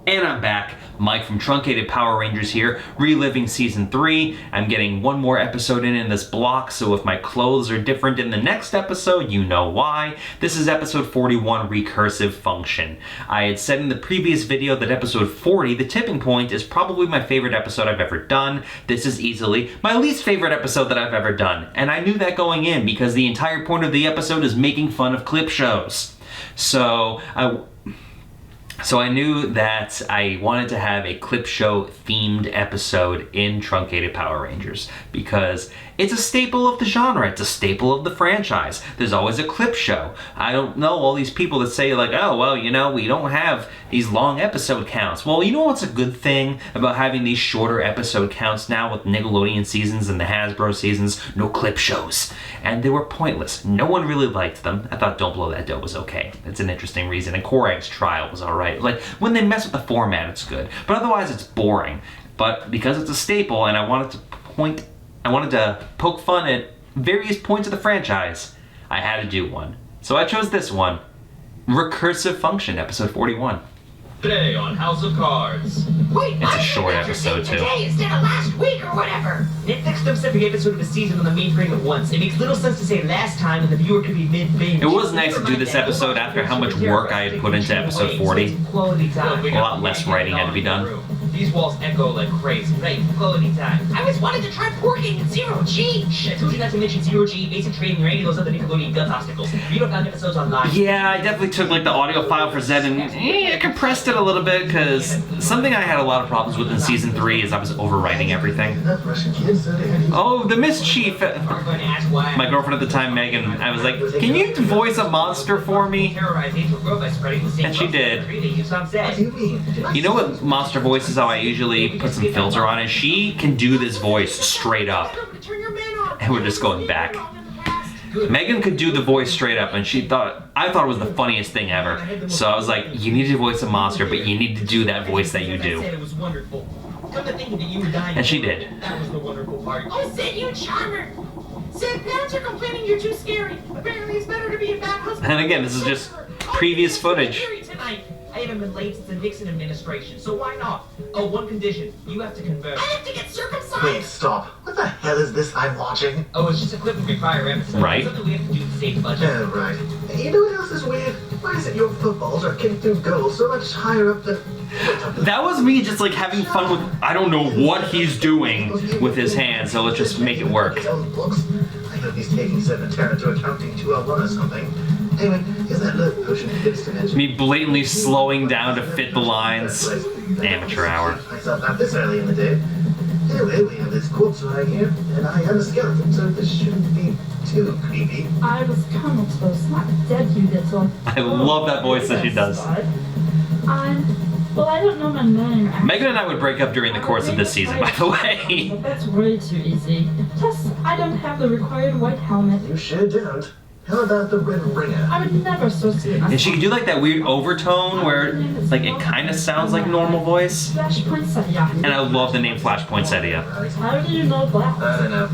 And I'm back. Mike from Truncated Power Rangers here, reliving Season 3. I'm getting one more episode in this block, so if my clothes are different in the next episode, you know why. This is episode 41, Recursive Function. I had said in the previous video that episode 40, The Tipping Point, is probably my favorite episode I've ever done. This is easily my least favorite episode that I've ever done. And I knew that going in, because the entire point of the episode is making fun of clip shows. So I knew that I wanted to have a clip show themed episode in Truncated Power Rangers because it's a staple of the genre, it's a staple of the franchise. There's always a clip show. I don't know all these people that say like, oh, well, you know, we don't have these long episode counts. Well, you know what's a good thing about having these shorter episode counts now with Nickelodeon seasons and the Hasbro seasons? No clip shows. And they were pointless. No one really liked them. I thought Don't Blow That Dough was okay. It's an interesting reason. And Korag's Trial was alright. Like, when they mess with the format, it's good. But otherwise, it's boring. But because it's a staple and I wanted to poke fun at various points of the franchise, I had to do one. So I chose this one. Recursive Function, episode 41. Today on House of Cards. Wait, it's a short episode too. Today instead of last week or whatever. Netflix dumps every episode of the season on the main frame at once. It makes little sense to say last time, and the viewer could be mid-binge. It was nice to do this episode after how much work I had put into episode 40. A lot less writing had to be done. These walls echo like crazy. Right, quality time. I always wanted to try porking in Zero G. I told you not to mention Zero G, basic training, or any of those other Nickelodeon guts obstacles. You don't got episodes online. Yeah, I definitely took like the audio file for Zed and compressed it a little bit because something I had a lot of problems with in season 3 is I was overwriting everything. Oh, the mischief! My girlfriend at the time, Megan, I was like, can you voice a monster for me? And she did. You know what monster voice is? How I usually put some filter on it. She can do this voice straight up. And we're just going back. Megan could do the voice straight up, and I thought it was the funniest thing ever. So I was like, you need to voice a monster, but you need to do that voice that you do. And she did. Oh, Sid, you charmer! Sid, parents are complaining you're too scary. Apparently it's better to be a bad husband. And again, this is just previous footage. I haven't been late since the Nixon administration, so why not? Oh, one condition. You have to convert. I have to get circumcised! Wait, stop. What the hell is this I'm watching? Oh, it's just a clip of your prior episode. Right. Something we have to do to save budget. Yeah, right. You know what else is weird? Why is it your footballs are kicked through goals so much higher up than... That was me just like having fun with, I don't know what he's doing with his hands, so let's just make it work. I hope he's taking Senator to accounting 201 or something. Anyway, is that little potion instant? Me blatantly slowing down to fit the lines. Amateur hour. Myself not this early in the day. Anyway, we have this corpse right here, and I have a skeleton, so this shouldn't be too creepy. I was comatose, not dead, you little. I love that voice that she does. Well, I don't know my name. Megan and I would break up during the course of this season, by the way. But that's way too easy. Plus, I don't have the required white helmet. You sure don't. How about the Red Ringer? I would never associate myself. And she can do like that weird overtone where like it kind of sounds like normal voice. Flashpoint Sadia. And I love the name Flashpoint Setia. How do you know that? I don't know.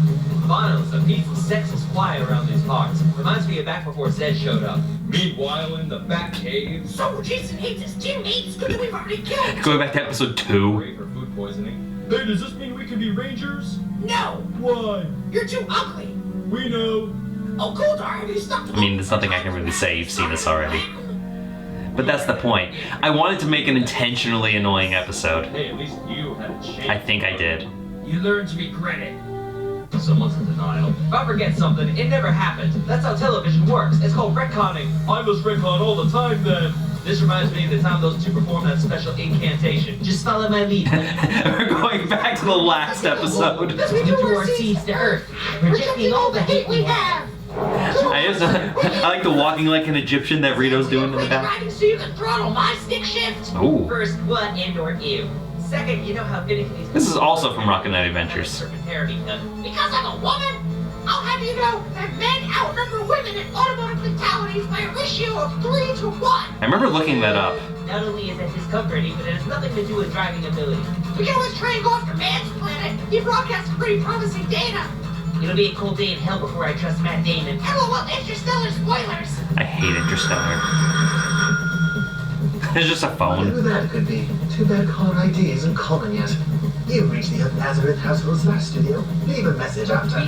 Bonos, a piece of sexist fly around these parts. Reminds me of back before Zed showed up. Meanwhile, in the back cave. So Jason hates his teammates because we've already killed. Going back to episode 2. Pray for food poisoning. Hey, does this mean we can be rangers? No! Why? You're too ugly! We know. Oh, Goldar, have you stopped? I mean, there's nothing I can really say. You've seen this already. But that's the point. I wanted to make an intentionally annoying episode. Hey, at least you had a chance. I think I did. You learn to regret it. Someone's in denial. If I forget something, it never happened. That's how television works. It's called retconning. I must retcon all the time then. This reminds me of the time those two performed that special incantation. Just follow my lead. We're going back to the last episode. We threw our seeds to Earth, rejecting all the hate we have. I like the walking like an Egyptian that Rito's doing in the back. Riding so you can throttle my stick shift. Ooh. First, what and or ew. Second, you know how finicky these... This is also from Rocket Knight Adventures. Because I'm a woman, I'll have you know that men outnumber women in automotive fatalities by a ratio of 3 to 1. I remember looking that up. Not only is that discomforting, but it has nothing to do with driving ability. We can always try and go after man's planet. He broadcasts pretty promising data. It'll be a cold day in hell before I trust Matt Damon. LOL, Interstellar spoilers. I hate Interstellar. It's just a phone. Whatever that could be. Too bad caller ID isn't common yet. You reached the Nazareth household/studio. Leave a message after.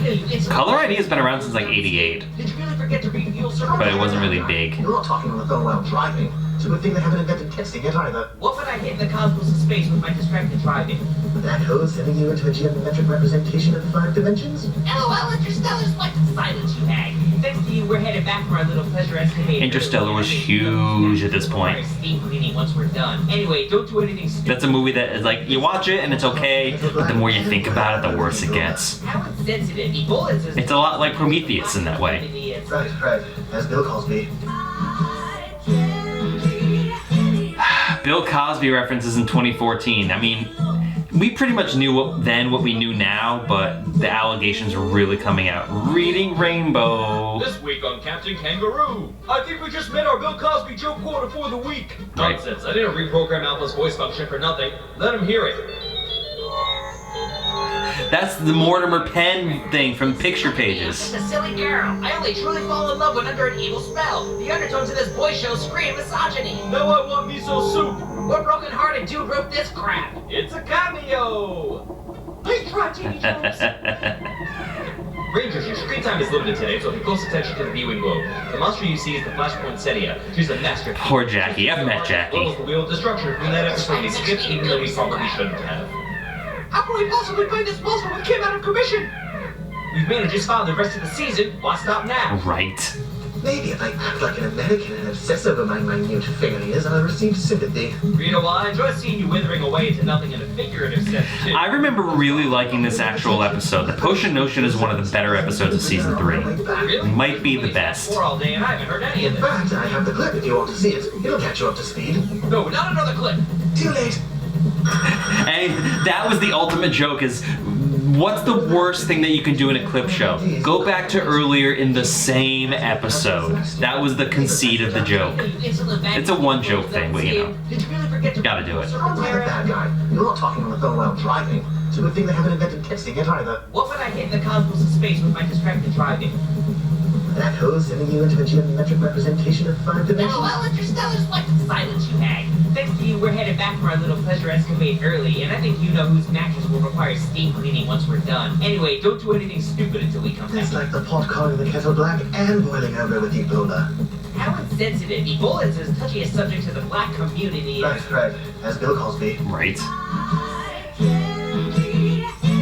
Caller ID has been around since like '88, Did you really forget to read Fuel Circle? but it wasn't really big. You're not talking on the phone while driving. It's a good thing they haven't invented texting yet either. What would I hit in the cosmos of space with my distracted driving? That hose sending you into a geometric representation of 5 dimensions? LOL, Interstellar's like Silence, you hag. Thanks to you, we're headed back from our little pleasure escapade. Interstellar was huge at this point. Steam cleaning once we're done. Anyway, don't do anything stupid. That's a movie that is like, you watch it and it's okay, but the more you think about it, the worse it gets. How insensitive. Ebola is It's a lot like Prometheus in that way. Right. As Bill Cosby. Bill Cosby references in 2014. I mean, we pretty much knew what we knew now, but the allegations are really coming out. Reading Rainbow. This week on Captain Kangaroo, I think we just met our Bill Cosby joke quota for the week. Right. Nonsense, I didn't reprogram Alpha's voice function for nothing. Let him hear it. That's the Mortimer Penn thing from Picture Pages. Just a silly girl. I only truly fall in love when under an evil spell. The undertones of this boy show scream misogyny. Now I want miso soup. What broken-hearted dude wrote this crap? It's a cameo. Nice try, TV tropes. Rangers, your screen time is limited today, so pay close attention to the viewing globe. The monster you see is the Flashpoint Setia. She's a master. Poor Jackie. I've met Jackie. Well, the wheel of destruction from that episode we skipped, even though we probably shouldn't have. How can we possibly play this monster with Kim out of commission? We've managed to file the rest of the season. Why stop now? Right. Maybe if I act like an American and obsess over my minute fingernails, I'll receive sympathy. Rita, while I enjoy seeing you withering away into nothing in a figurative sense, too. I remember really liking this actual episode. The Potion Notion is one of the better episodes of season 3. Really? Might be the best. For all day, and I haven't heard any of In this. fact, I have the clip if you want to see it. It'll catch you up to speed. No, not another clip. Too late. And that was the ultimate joke is, what's the worst thing that you can do in a clip show? Go back to earlier in the same episode. That was the conceit of the joke. It's a one-joke thing, but you know. Did you really forget to Gotta do it. I'm not a bad guy. You're not talking on the phone while driving. It's a good thing they haven't invented texting yet either. What would I hit in the cosmos of space with my distracted driving? That hose sending you into a geometric representation of 5 dimensions? LOL, Interstellar's like Silence, you hag. Thanks to you, we're headed back from our little pleasure escapade early, and I think you know whose mattress will require steam cleaning once we're done. Anyway, don't do anything stupid until we come It's back. like the pot calling the kettle black and boiling over with Ebola. How insensitive. Ebola is as touchy a subject to the black community as... Right. As Bill Cosby. Right.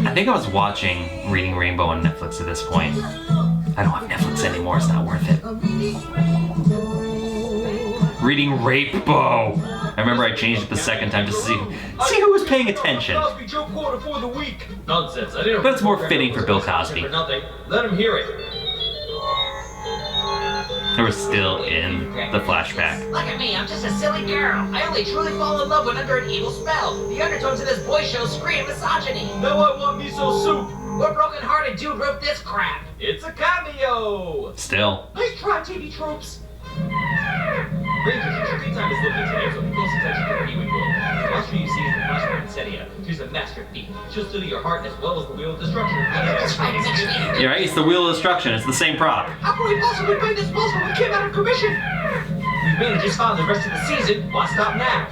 I think I was watching Reading Rainbow on Netflix at this point. I don't have Netflix anymore, it's not worth it. Reading Rape Bow. I remember I changed it the second time just to see who was paying attention. Cosby joke quota for the week. Nonsense, I didn't But it's more reprogram fitting for Alpha's Bill voice function Cosby. For nothing. Let him hear it. We're still in the flashback. Look at me, I'm just a silly girl. I only truly fall in love when under an evil spell. The undertones of this boy show scream misogyny. Now I want miso soup. What broken-hearted dude wrote this crap? It's a cameo. Still. Nice try, TV tropes. Rangers, your screen time is limited today, so pay close attention to the viewing globe. The monster you see is the Flashpoint Setia. She's a master thief. She'll steal your heart as well as the wheel of destruction. That's right, it's actually... You're right, it's the Wheel of Destruction, it's the same prop. How can we possibly play this monster with Kim out of commission? We've managed to file the rest of the season. Why stop now?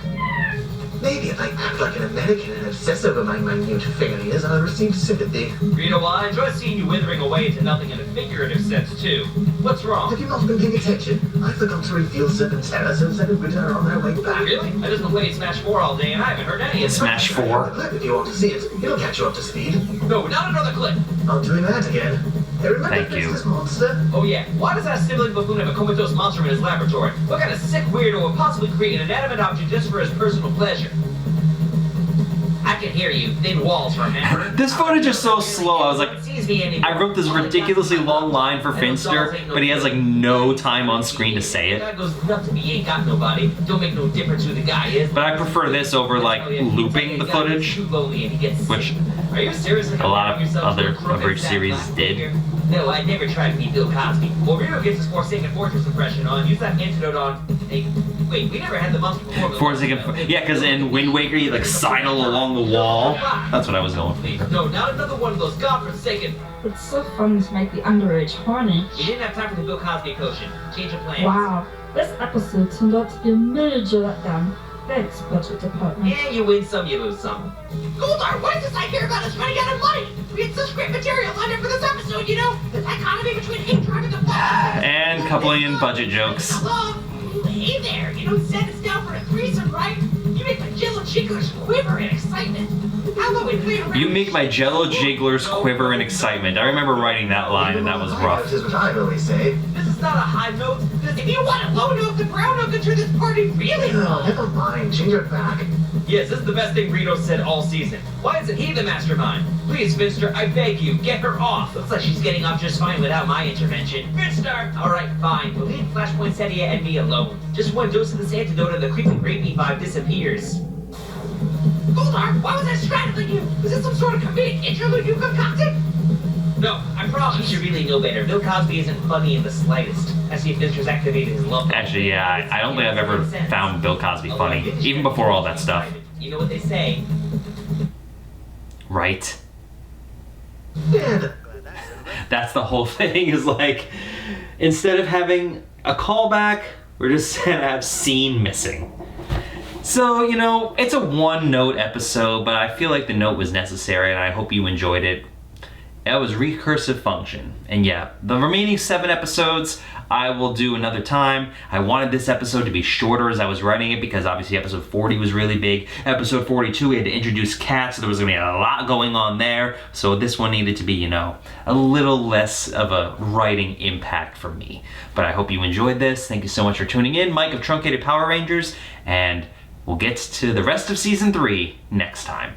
Maybe if I act like an American and obsess over my minute fingernails, I'll receive sympathy. Rita, while I enjoy seeing you withering away into nothing in a figurative sense, too. What's wrong? Have you not been paying attention? I forgot to reveal Serpentera, so Zen and Rita are on their way back. Really? I just been playing Smash 4 all day and I haven't heard any of this. Smash I have 4. the clip if you want to see it. It'll catch you up to speed. No, not another clip. I'm doing that again. Hey, remember Thank you. this monster? Oh yeah, why does that sniveling buffoon have a comatose monster in his laboratory? What kind of sick weirdo would possibly create an inanimate object just for his personal pleasure? I can hear you. Thin walls from him. This footage is so slow, I was like, I wrote this ridiculously long line for Finster, but he has like no time on screen to say it. Guy goes nuts if he ain't got nobody. Don't make no difference who the guy is. But I prefer this over like looping the footage, Too lonely and he gets which sick. Are you seriously a lot of yourself to other a crooked Abridged fat series black did. figure? No, I never tried to be Bill Cosby. Well, Rio gets his Forsaken Fortress impression on. Use that antidote on. Hey, Wait, we never had the monster before. Before they can, yeah, because in Wind Waker you like sidle along the wall. That's what I was going Please, for. no, not another one of those godforsaken. It's so fun to make the underage horny. We didn't have time for the Bill Cosby quotient. Change of plans. Wow, this episode turned out to be a major letdown. Thanks, budget department. Yeah, you win some, you lose some. Goldar, what is this I hear about us running out of money? We had such great material lined up for this episode, you know? The dichotomy between hate driving the plot. And coupling in budget jokes. Love. Hey there, you don't set us down for a threesome, right? You make my jello jigglers quiver in excitement. How about we play around? You make my jello jigglers quiver in excitement. I remember writing that line and that was rough. This is what I always say. This is not a high note. If you want a low note, the brown note can turn this party really No, low. never mind. Change it back. Yes, this is the best thing Rito said all season. Why isn't he the mastermind? Please, Finster, I beg you, get her off. Looks like she's getting off just fine without my intervention. Finster! Alright, fine. But leave Flashpoint Setia and me alone. Just one dose of this antidote and the creepy grape meat vibe disappears. Goldar, why was I straddling you? Was this some sort of comedic interlude you concocted? No, I promise. You should really know better. Bill Cosby isn't funny in the slightest. I see Finster's activated his love. Actually, yeah, I don't think I've ever found Bill Cosby funny, even before all that stuff. You know what they say? Right? And That's the whole thing, is like, instead of having a callback, we're just gonna have scene missing. So, you know, it's a one-note episode, but I feel like the note was necessary, and I hope you enjoyed it. That was Recursive Function. And yeah, the remaining 7 episodes I will do another time. I wanted this episode to be shorter as I was writing it because obviously episode 40 was really big. Episode 42 we had to introduce Kat, so there was going to be a lot going on there. So this one needed to be, you know, a little less of a writing impact for me. But I hope you enjoyed this. Thank you so much for tuning in. Mike of Truncated Power Rangers, and we'll get to the rest of Season 3 next time.